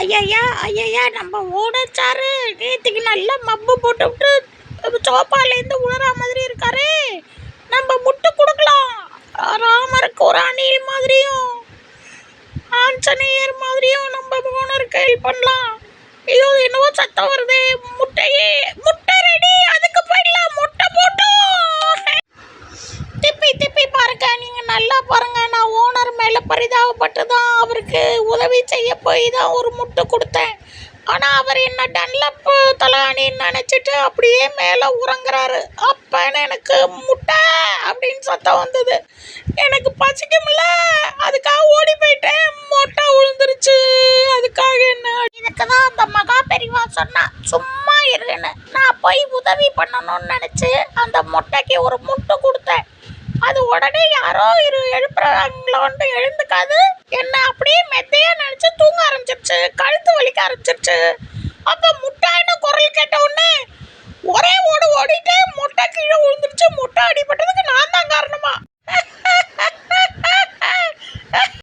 ஐயய்யா ஐயய்யா நம்ம ஓடச்சாரு நேற்றுக்கு நல்லா மப்பு போட்டு விட்டு சோப்பாலேருந்து உணர மாதிரி இருக்காரு. நம்ம முட்டு கொடுக்கலாம். ராமருக்கு ஒரு அணில் மாதிரியும் ஆஞ்சநேயர் மாதிரியும் நம்ம ஓனருக்கு ஹெல்ப் பண்ணலாம். ஐயோ என்னவோ சத்தம் வருது. முட்டையே முட்டை ரெடி, அதுக்கு போயிடலாம். முட்டை போட்டோம். திப்பி திப்பி பாருங்க, நீங்க நல்லா பாருங்க. நான் ஓனர் மேல பரிதாபப்பட்டு தான் அவருக்கு உதவி செய்ய போய் தான் ஒரு முட்டை கொடுத்தேன். ஆனா அவர் என்ன டன்லப் தலானின்னு நினைச்சிட்டு அப்படியே மேல உறங்குறாரு. அப்ப எனக்கு முட்டை அப்படின்னு சத்தம் வந்தது. எனக்கு பசிக்கும்ல, அதுக்காக ஓடி போயிட்டேன். முட்டை விழுந்துருச்சு. அதுக்காக என்ன, இதுக்கு தான் அந்த மகா பெரியவா சொன்னா சும்மா இருன்னு. நான் போய் உதவி பண்ணணும்னு நினைச்சு அந்த முட்டைக்கு ஒரு முட்டை கொடுத்தேன். அது உடனே யாரோ எழுப்புறாங்களோன்னு எழுந்துக்காது, என்ன அப்படியே மெத்தையா நினைச்சு தூங்க ஆரம்பிச்சிருச்சு. கழுத்து வலிக்க ஆரம்பிச்சிருச்சு. அப்ப முட்டாயின்னு குரல் கேட்ட உடனே ஒரே ஓடு